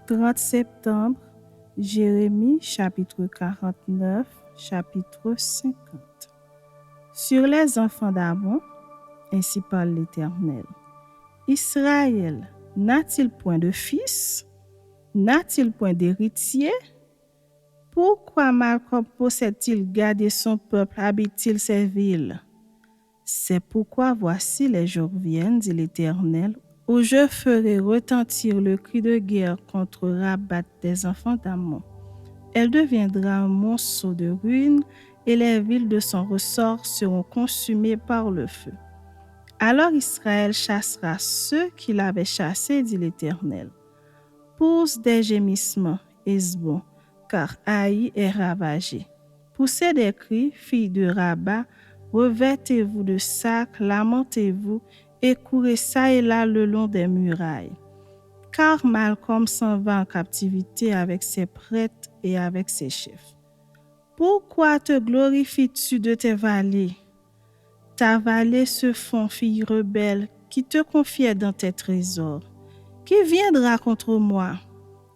30 septembre, Jérémie chapitre 49, chapitre 50. Sur les enfants d'Amon, ainsi parle l'Éternel. Israël n'a-t-il point de fils? N'a-t-il point d'héritier? Pourquoi Malcolm possède-t-il gardé son peuple, habite-t-il ses villes? C'est pourquoi voici les jours viennent, dit l'Éternel, où je ferai retentir le cri de guerre contre Rabat des enfants d'Ammon. Elle deviendra un monceau de ruines et les villes de son ressort seront consumées par le feu. Alors Israël chassera ceux qu'il avait chassés, dit l'Éternel. Pousse des gémissements, Hesbon, car Haï est ravagé. Poussez des cris, filles de Rabat, revêtez-vous de sacs, lamentez-vous, et courez çà et là le long des murailles. Car Malcolm s'en va en captivité avec ses prêtres et avec ses chefs. Pourquoi te glorifies-tu de tes vallées? Ta vallée se fond, fille rebelle, qui te confiait dans tes trésors. Qui viendra contre moi?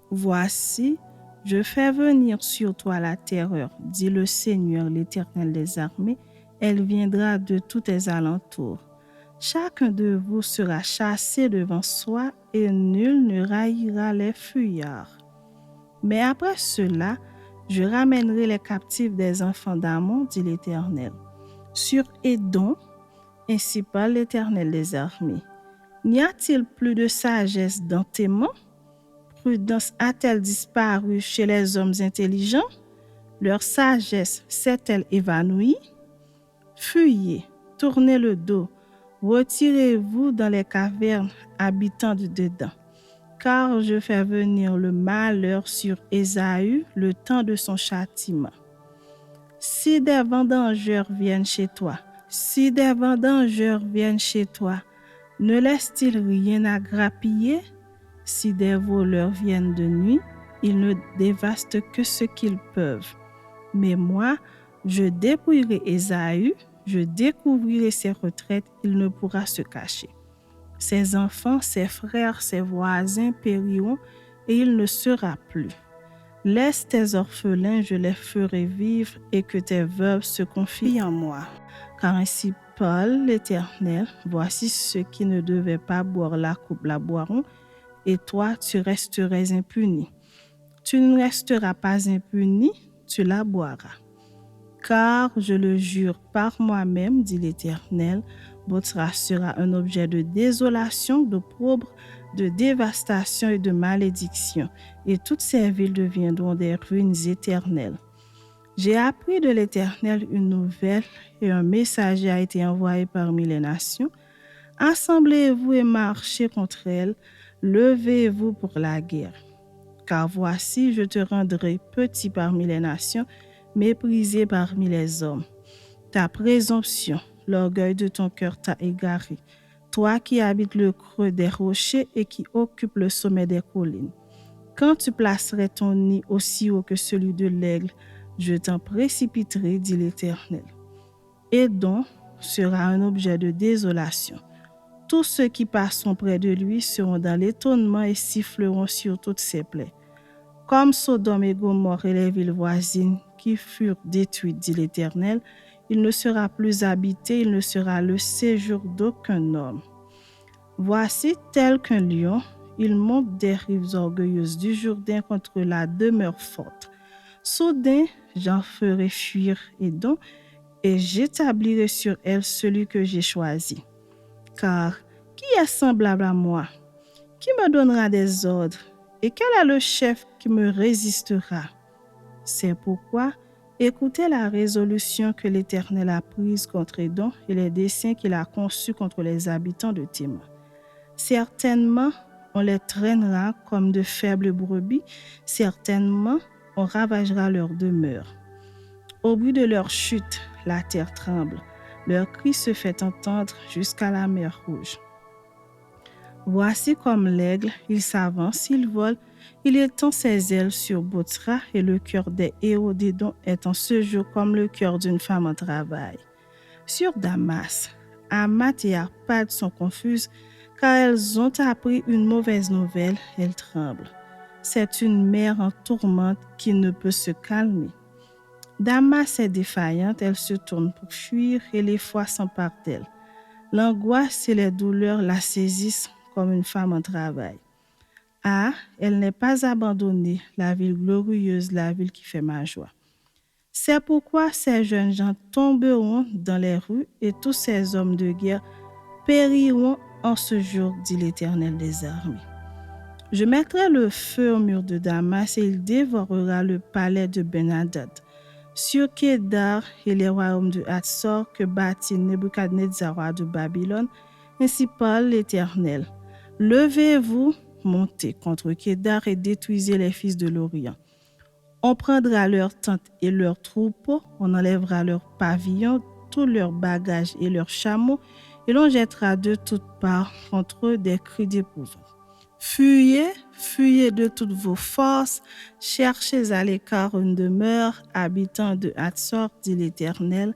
Voici, je fais venir sur toi la terreur, dit le Seigneur, l'Éternel des armées, elle viendra de tous tes alentours. Chacun de vous sera chassé devant soi et nul ne raillira les fuyards. Mais après cela, je ramènerai les captifs des enfants d'Ammon, dit l'Éternel. Sur Édom, ainsi parle l'Éternel des armées. N'y a-t-il plus de sagesse dans tes mains? Prudence a-t-elle disparu chez les hommes intelligents? Leur sagesse s'est-elle évanouie? Fuyez, tournez le dos, retirez-vous dans les cavernes, habitants du dedans, car je fais venir le malheur sur Ésaü, le temps de son châtiment. Si des vendangeurs viennent chez toi, ne laissent-ils rien à grappiller? Si des voleurs viennent de nuit, ils ne dévastent que ce qu'ils peuvent. Mais moi, je dépouillerai Ésaü, je découvrirai ses retraites, il ne pourra se cacher. Ses enfants, ses frères, ses voisins périront et il ne sera plus. Laisse tes orphelins, je les ferai vivre et que tes veuves se confient en moi. Car ainsi parle l'Éternel, voici ceux qui ne devaient pas boire la coupe la boiront, et toi, tu resterais impuni. Tu ne resteras pas impuni, tu la boiras. Car je le jure par moi-même, dit l'Éternel, Botsra sera un objet de désolation, d'opprobre, de dévastation et de malédiction, et toutes ces villes deviendront des ruines éternelles. J'ai appris de l'Éternel une nouvelle, et un messager a été envoyé parmi les nations. Assemblez-vous et marchez contre elles, levez-vous pour la guerre. Car voici, je te rendrai petit parmi les nations, méprisé parmi les hommes. Ta présomption, l'orgueil de ton cœur t'a égaré. Toi qui habites le creux des rochers et qui occupes le sommet des collines. Quand tu placerais ton nid aussi haut que celui de l'aigle, je t'en précipiterai, dit l'Éternel. Édom sera un objet de désolation. Tous ceux qui passeront près de lui seront dans l'étonnement et siffleront sur toutes ses plaies. Comme Sodome et Gomorrhe et les villes voisines qui furent détruites, dit l'Éternel, il ne sera plus habité, il ne sera le séjour d'aucun homme. Voici tel qu'un lion, il monte des rives orgueilleuses du Jourdain contre la demeure forte. Soudain, j'en ferai fuir Édom et j'établirai sur elle celui que j'ai choisi. Car qui est semblable à moi? Qui me donnera des ordres? Et quel est le chef qui me résistera? C'est pourquoi, écoutez la résolution que l'Éternel a prise contre Édom et les desseins qu'il a conçus contre les habitants de Théma. Certainement, on les traînera comme de faibles brebis, certainement, on ravagera leur demeure. Au bruit de leur chute, la terre tremble, leur cri se fait entendre jusqu'à la mer Rouge. Voici comme l'aigle, il s'avance, il vole, il étend ses ailes sur Botsra et le cœur des héros d'Édom est en ce jour comme le cœur d'une femme en travail. Sur Damas, Hamath et Arpad sont confuses car elles ont appris une mauvaise nouvelle, elles tremblent. C'est une mer en tourmente qui ne peut se calmer. Damas est défaillante, elle se tourne pour fuir et l'effroi s'empare d'elle. L'angoisse et les douleurs la saisissent comme une femme en travail. Ah, elle n'est pas abandonnée, la ville glorieuse, la ville qui fait ma joie. C'est pourquoi ces jeunes gens tomberont dans les rues et tous ces hommes de guerre périront en ce jour, dit l'Éternel des armées. Je mettrai le feu au mur de Damas et il dévorera le palais de Ben-Hadad. Sur Kédar et les royaumes de Hatzor que bâtit Nebuchadnezzar roi de Babylone, ainsi parle l'Éternel. Levez-vous, montez contre Kédar et détruisez les fils de l'Orient. On prendra leurs tentes et leurs troupeaux, on enlèvera leurs pavillons, tous leurs bagages et leurs chameaux, et l'on jettera de toutes parts contre eux des cris d'épouvante. Fuyez, fuyez de toutes vos forces, cherchez à l'écart une demeure, habitants de Hatzor, dit l'Éternel,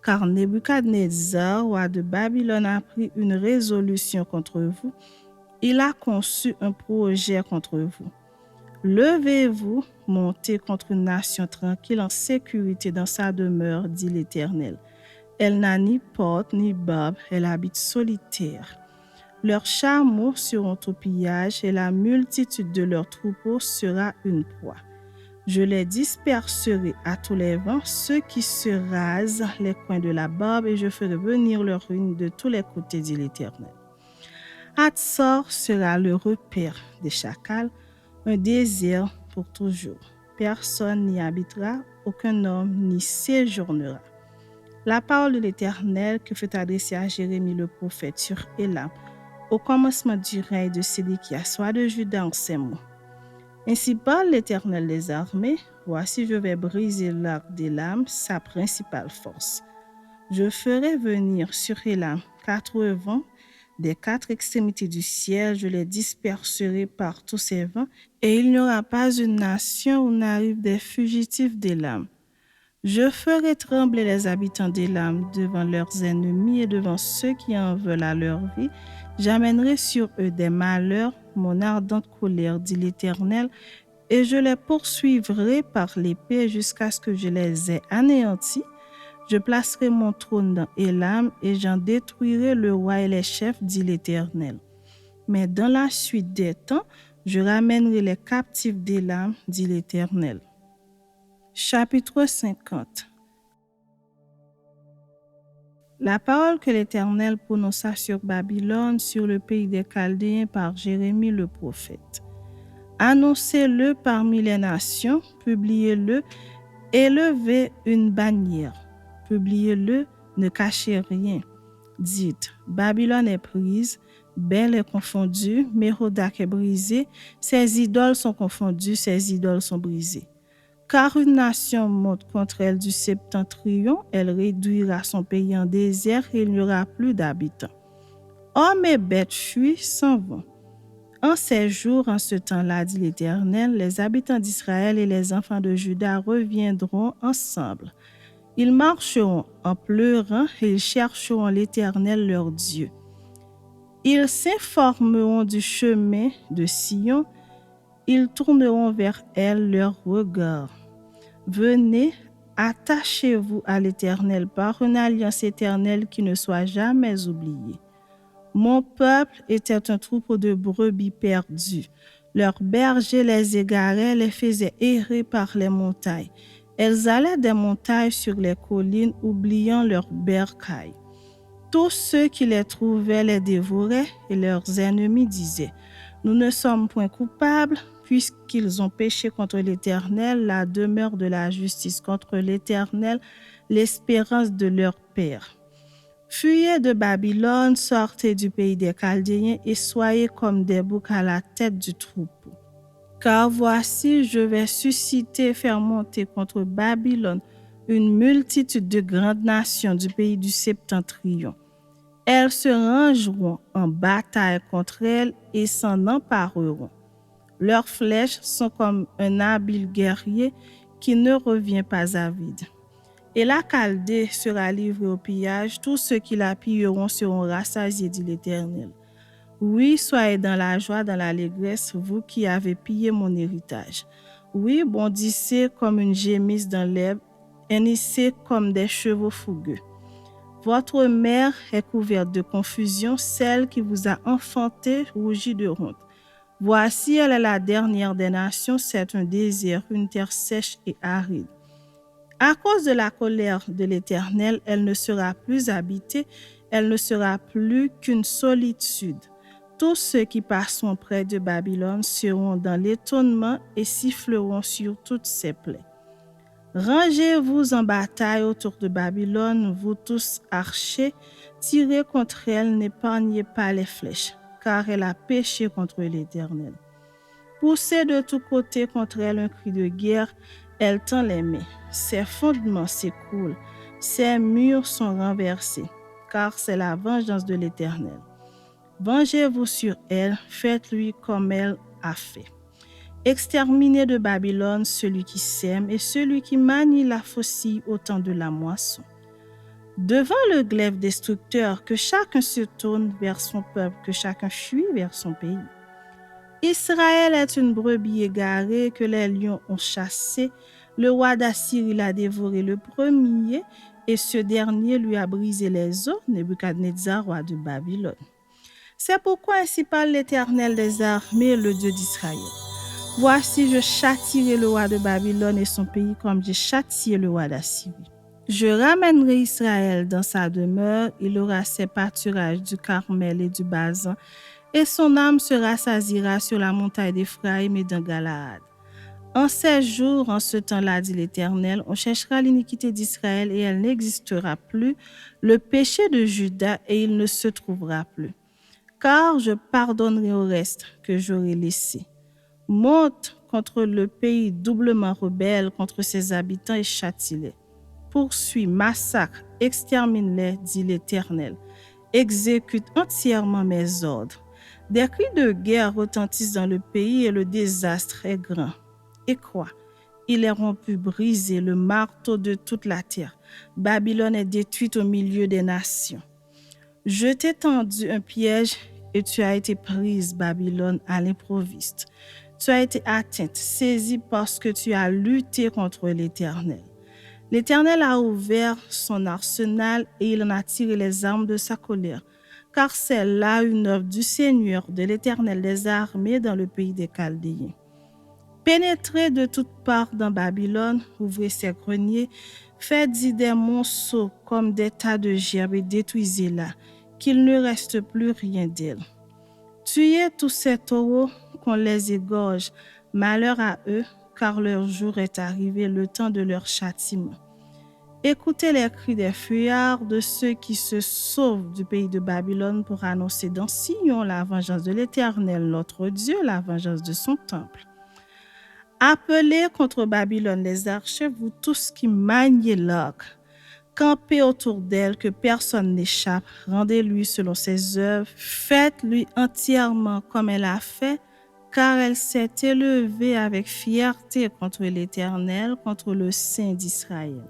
car Nebuchadnezzar, roi de Babylone, a pris une résolution contre vous. Il a conçu un projet contre vous. Levez-vous, montez contre une nation tranquille en sécurité dans sa demeure, dit l'Éternel. Elle n'a ni porte ni barbe, elle habite solitaire. Leurs chameaux seront au pillage et la multitude de leurs troupeaux sera une proie. Je les disperserai à tous les vents, ceux qui se rasent les coins de la barbe, et je ferai venir leur ruine de tous les côtés, dit l'Éternel. Hatzor sera le repère des chacals, un désert pour toujours. Personne n'y habitera, aucun homme n'y séjournera. La parole de l'Éternel que fut adressée à Jérémie le prophète sur Élam, au commencement du règne de Sédéchias, roi de Juda, en ces mots. Ainsi parle l'Éternel des armées, voici je vais briser l'arc d'Élam, sa principale force. Je ferai venir sur Élam 4 vents des 4 extrémités du ciel, je les disperserai par tous ces vents, et il n'y aura pas une nation où n'arrivent des fugitifs d'Élam. Je ferai trembler les habitants d'Élam devant leurs ennemis et devant ceux qui en veulent à leur vie. J'amènerai sur eux des malheurs, mon ardente colère, dit l'Éternel, et je les poursuivrai par l'épée jusqu'à ce que je les ai anéantis. Je placerai mon trône dans Élam et j'en détruirai le roi et les chefs, dit l'Éternel. Mais dans la suite des temps, je ramènerai les captifs d'Élam, dit l'Éternel. Chapitre 50. La parole que l'Éternel prononça sur Babylone, sur le pays des Chaldéens par Jérémie le prophète. Annoncez-le parmi les nations, publiez-le, élevez une bannière. Publiez-le, ne cachez rien. Dites, Babylone est prise, Bel est confondue, Mérodac est brisé, ses idoles sont confondues, ses idoles sont brisées. Car une nation monte contre elle du septentrion, elle réduira son pays en désert et il n'y aura plus d'habitants. Hommes et bêtes fuient, s'en vont. En ces jours, en ce temps-là, dit l'Éternel, les habitants d'Israël et les enfants de Juda reviendront ensemble. Ils marcheront en pleurant et ils chercheront l'Éternel leur Dieu. Ils s'informeront du chemin de Sion, ils tourneront vers elle leur regard. Venez, attachez-vous à l'Éternel par une alliance éternelle qui ne soit jamais oubliée. Mon peuple était un troupeau de brebis perdues. Leurs bergers les égaraient, les faisaient errer par les montagnes. Elles allaient des montagnes sur les collines, oubliant leurs bercailles. Tous ceux qui les trouvaient les dévoraient, et leurs ennemis disaient, « Nous ne sommes point coupables, puisqu'ils ont péché contre l'Éternel, la demeure de la justice contre l'Éternel, l'espérance de leur père. » Fuyez de Babylone, sortez du pays des Chaldéens et soyez comme des boucs à la tête du troupeau. Car voici, je vais susciter, faire monter contre Babylone une multitude de grandes nations du pays du septentrion. Elles se rangeront en bataille contre elle et s'en empareront. Leurs flèches sont comme un habile guerrier qui ne revient pas à vide. Et la Chaldée sera livrée au pillage, tous ceux qui la pilleront seront rassasiés, dit l'Éternel. Oui, soyez dans la joie, dans l'allégresse, vous qui avez pillé mon héritage. Oui, bondissez comme une gémisse dans l'herbe, hennissez comme des chevaux fougueux. Votre mère est couverte de confusion, celle qui vous a enfanté rougit de honte. Voici, elle est la dernière des nations, c'est un désert, une terre sèche et aride. À cause de la colère de l'Éternel, elle ne sera plus habitée, elle ne sera plus qu'une solitude. Tous ceux qui passeront près de Babylone seront dans l'étonnement et siffleront sur toutes ses plaies. Rangez-vous en bataille autour de Babylone, vous tous archers, tirez contre elle, n'épargnez pas les flèches, car elle a péché contre l'Éternel. Poussez de tous côtés contre elle un cri de guerre, elle tend les mains. Ses fondements s'écroulent, ses murs sont renversés, car c'est la vengeance de l'Éternel. Vengez-vous sur elle, faites-lui comme elle a fait. Exterminez de Babylone celui qui sème et celui qui manie la faucille au temps de la moisson. Devant le glaive destructeur, que chacun se tourne vers son peuple, que chacun fuit vers son pays. Israël est une brebis égarée que les lions ont chassée. Le roi d'Assyrie l'a dévoré le premier et ce dernier lui a brisé les os, Nebuchadnezzar, roi de Babylone. C'est pourquoi ainsi parle l'Éternel des armées, le Dieu d'Israël. Voici, je châtierai le roi de Babylone et son pays comme j'ai châtié le roi d'Assyrie. Je ramènerai Israël dans sa demeure, il aura ses pâturages du Carmel et du Basan, et son âme se rassasiera sur la montagne d'Éphraïm et dans Galaad. En ces jours, en ce temps-là, dit l'Éternel, on cherchera l'iniquité d'Israël et elle n'existera plus, le péché de Juda et il ne se trouvera plus. Car je pardonnerai au reste que j'aurai laissé. Monte contre le pays doublement rebelle, contre ses habitants et châtie-les. Poursuis, massacre, extermine-les, dit l'Éternel. Exécute entièrement mes ordres. Des cris de guerre retentissent dans le pays et le désastre est grand. Et quoi? Il est rompu, brisé, le marteau de toute la terre. Babylone est détruite au milieu des nations. Je t'ai tendu un piège et tu as été prise, Babylone, à l'improviste. Tu as été atteinte, saisie parce que tu as lutté contre l'Éternel. L'Éternel a ouvert son arsenal et il en a tiré les armes de sa colère, car c'est là une œuvre du Seigneur, de l'Éternel des armées dans le pays des Chaldéens. Pénétrez de toutes parts dans Babylone, ouvrez ses greniers, faites-y des monceaux comme des tas de gerbes et détruisez-la, qu'il ne reste plus rien d'elle. Tuez tous ces taureaux, qu'on les égorge, malheur à eux, car leur jour est arrivé, le temps de leur châtiment. Écoutez les cris des fuyards, de ceux qui se sauvent du pays de Babylone pour annoncer dans Sion la vengeance de l'Éternel, notre Dieu, la vengeance de son temple. Appelez contre Babylone les archers, vous tous qui maniez l'arc. Campez autour d'elle, que personne n'échappe. Rendez-lui selon ses œuvres. Faites-lui entièrement comme elle a fait, car elle s'est élevée avec fierté contre l'Éternel, contre le Saint d'Israël.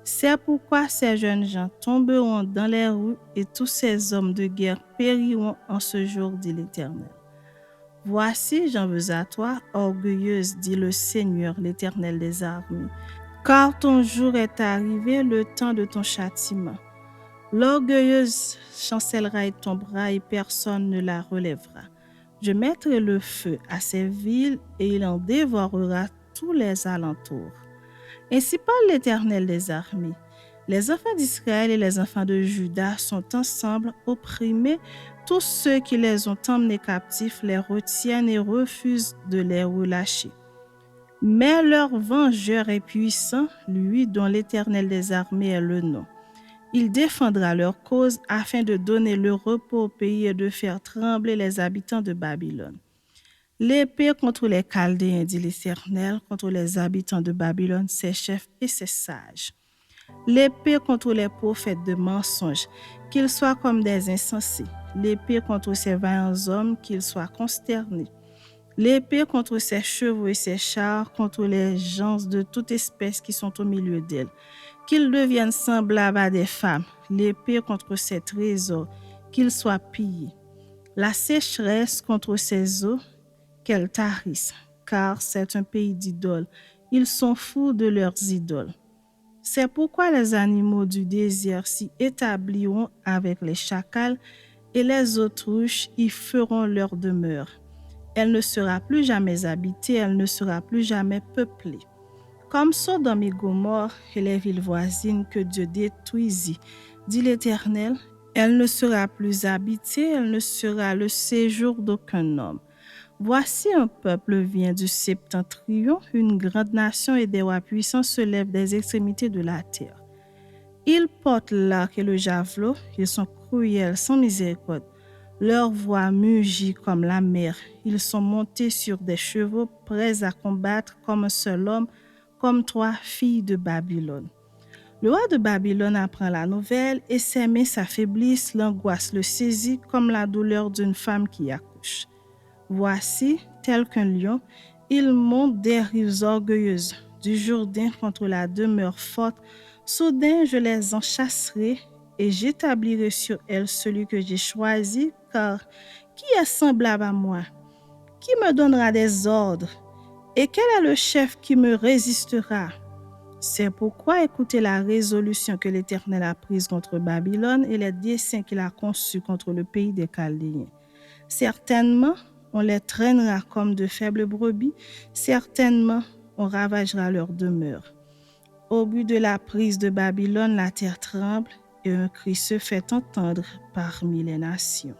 C'est pourquoi ces jeunes gens tomberont dans les rues et tous ces hommes de guerre périront en ce jour, dit l'Éternel. Voici, j'en veux à toi, orgueilleuse, dit le Seigneur, l'Éternel des armées. Car ton jour est arrivé, le temps de ton châtiment. L'orgueilleuse chancellera et tombera et personne ne la relèvera. Je mettrai le feu à ces villes et il en dévorera tous les alentours. Ainsi parle l'Éternel des armées. Les enfants d'Israël et les enfants de Juda sont ensemble opprimés. Tous ceux qui les ont emmenés captifs les retiennent et refusent de les relâcher. Mais leur vengeur est puissant, lui dont l'Éternel des armées est le nom. Il défendra leur cause afin de donner le repos au pays et de faire trembler les habitants de Babylone. L'épée contre les Chaldéens, dit l'Éternel, contre les habitants de Babylone, ses chefs et ses sages. L'épée contre les prophètes de mensonges, qu'ils soient comme des insensés. L'épée contre ces vaillants hommes, qu'ils soient consternés. L'épée contre ses chevaux et ses chars, contre les gens de toute espèce qui sont au milieu d'elle, qu'ils deviennent semblables à des femmes. L'épée contre ses trésors, qu'ils soient pillés. la sécheresse contre ses eaux qu'elles tarissent, car c'est un pays d'idoles. Ils sont fous de leurs idoles. C'est pourquoi les animaux du désert s'y établiront avec les chacals et les autruches y feront leur demeure. Elle ne sera plus jamais habitée, elle ne sera plus jamais peuplée. Comme Sodome et Gomorrhe et les villes voisines que Dieu détruisit, dit l'Éternel, elle ne sera plus habitée, elle ne sera le séjour d'aucun homme. Voici un peuple vient du septentrion, une grande nation et des rois puissants se lèvent des extrémités de la terre. Ils portent l'arc et le javelot, ils sont cruels sans miséricorde. Leur voix mugit comme la mer, ils sont montés sur des chevaux prêts à combattre comme un seul homme, comme 3 filles de Babylone. Le roi de Babylone apprend la nouvelle et ses mains s'affaiblissent, l'angoisse le saisit comme la douleur d'une femme qui accouche. Voici, tel qu'un lion, il monte des rives orgueilleuses du Jourdain contre la demeure forte. Soudain, je les en chasserai et j'établirai sur elles celui que j'ai choisi, car qui est semblable à moi? Qui me donnera des ordres? Et quel est le chef qui me résistera? C'est pourquoi écoutez la résolution que l'Éternel a prise contre Babylone et les desseins qu'il a conçus contre le pays des Chaldéens. Certainement, on les traînera comme de faibles brebis, certainement, on ravagera leur demeure. Au but de la prise de Babylone, la terre tremble et un cri se fait entendre parmi les nations.